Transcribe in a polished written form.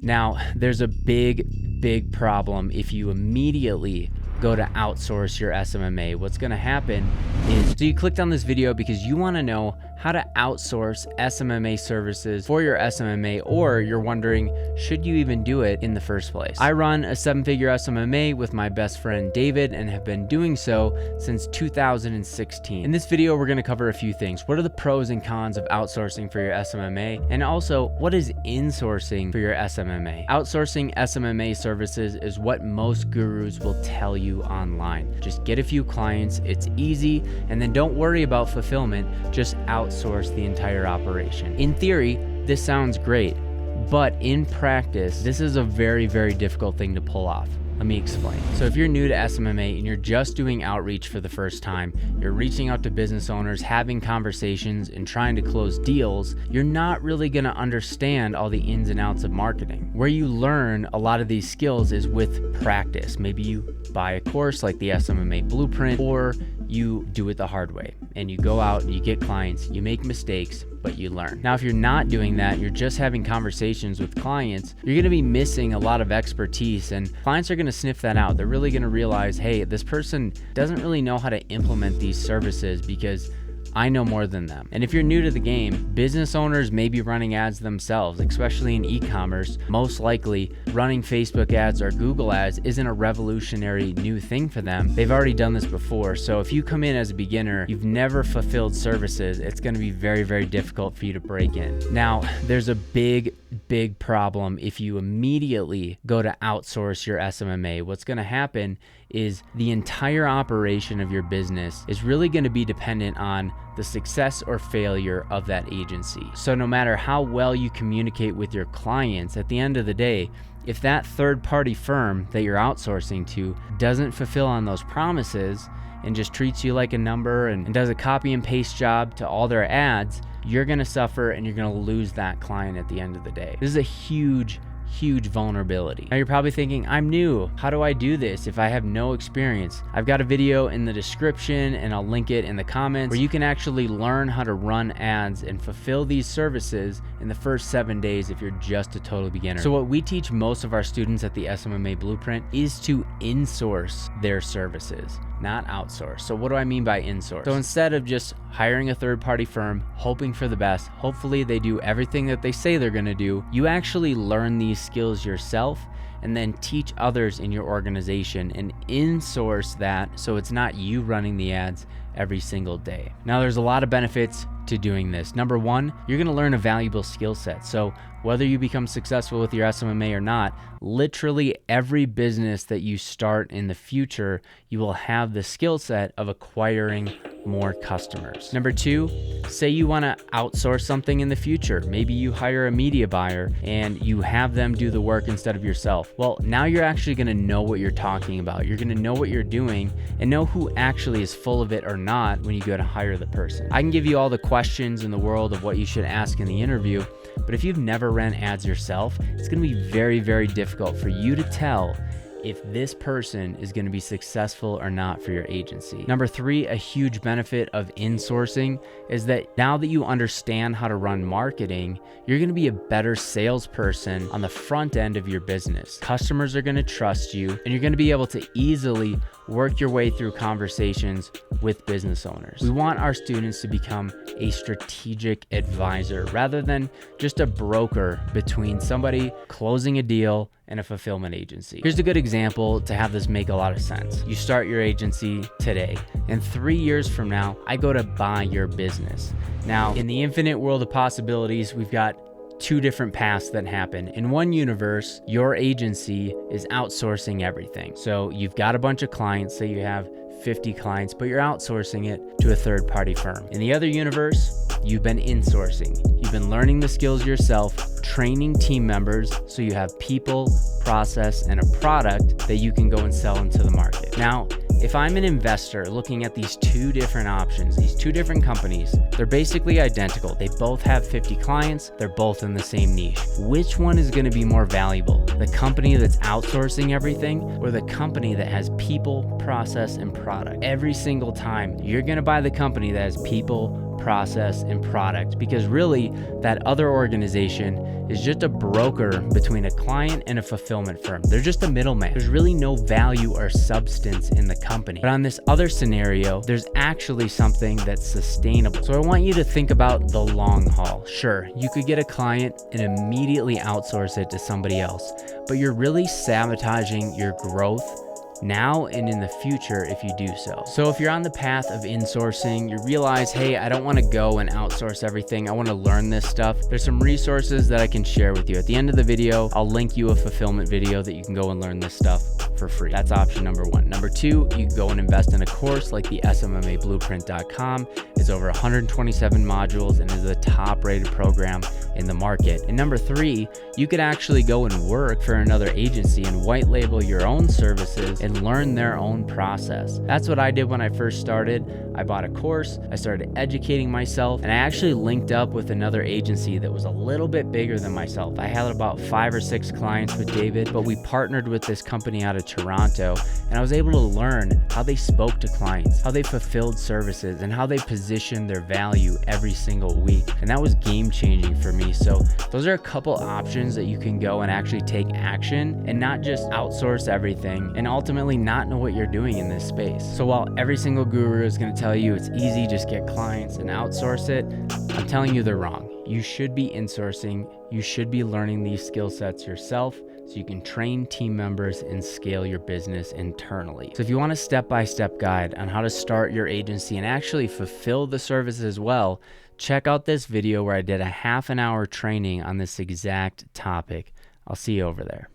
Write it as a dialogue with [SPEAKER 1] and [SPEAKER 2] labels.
[SPEAKER 1] Now, there's a big problem if you immediately go to outsource your SMMA. What's gonna happen is, so you clicked on this video because you wanna know how to outsource SMMA services for your SMMA, or you're wondering, should you even do it in the first place? I run a 7-figure SMMA with my best friend David and have been doing so since 2016. In this video, we're gonna cover a few things. What are the pros and cons of outsourcing for your SMMA? And also, what is insourcing for your SMMA? Outsourcing SMMA services is what most gurus will tell you online. Just get a few clients, it's easy, and then don't worry about fulfillment, just outsource the entire operation. In theory, this sounds great, but in practice, this is a very difficult thing to pull off. Let me explain. So if you're new to SMMA and you're just doing outreach for the first time, you're reaching out to business owners, having conversations, and trying to close deals, you're not really gonna understand all the ins and outs of marketing. Where you learn a lot of these skills is with practice. Maybe you buy a course like the SMMA Blueprint, or you do it the hard way and you go out and you get clients, you make mistakes, but you learn. Now, if you're not doing that, you're just having conversations with clients, you're gonna be missing a lot of expertise, and clients are gonna sniff that out. They're really gonna realize, hey, this person doesn't really know how to implement these services because I know more than them. And if you're new to the game, business owners may be running ads themselves, especially in e-commerce. Most likely, running Facebook ads or Google ads isn't a revolutionary new thing for them. They've already done this before. So if you come in as a beginner, you've never fulfilled services, it's gonna be very difficult for you to break in. Now, there's a big problem if you immediately go to outsource your SMMA. What's gonna happen is the entire operation of your business is really going to be dependent on the success or failure of that agency. So no matter how well you communicate with your clients, at the end of the day, if that third-party firm that you're outsourcing to doesn't fulfill on those promises and just treats you like a number and does a copy and paste job to all their ads, you're going to suffer and you're going to lose that client at the end of the day. This is a huge vulnerability. Now you're probably thinking, I'm new. How do I do this if I have no experience? I've got a video in the description and I'll link it in the comments where you can actually learn how to run ads and fulfill these services in the first 7 days if you're just a total beginner. So what we teach most of our students at the SMMA Blueprint is to insource their services, not outsource. So what do I mean by insource? So instead of just hiring a third-party firm, hoping for the best, hopefully they do everything that they say they're gonna do, you actually learn these skills yourself and then teach others in your organization and insource that so it's not you running the ads every single day. Now, there's a lot of benefits to doing this. Number one, you're gonna learn a valuable skill set. So whether you become successful with your SMMA or not, literally every business that you start in the future, you will have the skill set of acquiring more customers. Number two, say you wanna outsource something in the future. Maybe you hire a media buyer and you have them do the work instead of yourself. Well, now you're actually gonna know what you're talking about. You're gonna know what you're doing and know who actually is full of it or not when you go to hire the person. I can give you all the questions in the world of what you should ask in the interview, but if you've never ran ads yourself, it's gonna be very difficult for you to tell if this person is going to be successful or not for your agency. Number three, a huge benefit of insourcing is that now that you understand how to run marketing, you're going to be a better salesperson on the front end of your business. Customers are going to trust you, and you're going to be able to easily work your way through conversations with business owners. We want our students to become a strategic advisor rather than just a broker between somebody closing a deal and a fulfillment agency. Here's a good example to have this make a lot of sense. You start your agency today, and 3 years from now, I go to buy your business. Now, in the infinite world of possibilities, we've got two different paths that happen. In one universe, your agency is outsourcing everything. So you've got a bunch of clients, say you have 50 clients, but you're outsourcing it to a third-party firm. In the other universe, you've been insourcing. You've been learning the skills yourself, training team members, so you have people, process, and a product that you can go and sell into the market. Now, if I'm an investor looking at these two different options, these two different companies, they're basically identical. They both have 50 clients. They're both in the same niche. Which one is going to be more valuable? The company that's outsourcing everything or the company that has people, process, and product? Every single time, you're going to buy the company that has people, process, and product, because really that other organization is just a broker between a client and a fulfillment firm. They're just a middleman. There's really no value or substance in the company. But on this other scenario, there's actually something that's sustainable. So I want you to think about the long haul. Sure, you could get a client and immediately outsource it to somebody else, but you're really sabotaging your growth now and in the future if you do so. So if you're on the path of insourcing, you realize, hey, I don't want to go and outsource everything. I want to learn this stuff. There's some resources that I can share with you. At the end of the video, I'll link you a fulfillment video that you can go and learn this stuff for free. That's option number one. Number two, you can go and invest in a course like the SMMAblueprint.com. It's over 127 modules and is the top rated program in the market. And number three, you could actually go and work for another agency and white label your own services and learn their own process. That's what I did when I first started. I bought a course, I started educating myself, and I actually linked up with another agency that was a little bit bigger than myself. I had about 5 or 6 clients with David, but we partnered with this company out of Toronto, and I was able to learn how they spoke to clients, how they fulfilled services, and how they positioned their value every single week. And that was game changing for me. So those are a couple options that you can go and actually take action and not just outsource everything and ultimately not know what you're doing in this space. So while every single guru is going to tell you it's easy, just get clients and outsource it, I'm telling you they're wrong. You should be insourcing. You should be learning these skill sets yourself so you can train team members and scale your business internally. So if you want a step-by-step guide on how to start your agency and actually fulfill the service as well, check out this video where I did a half an hour training on this exact topic. I'll see you over there.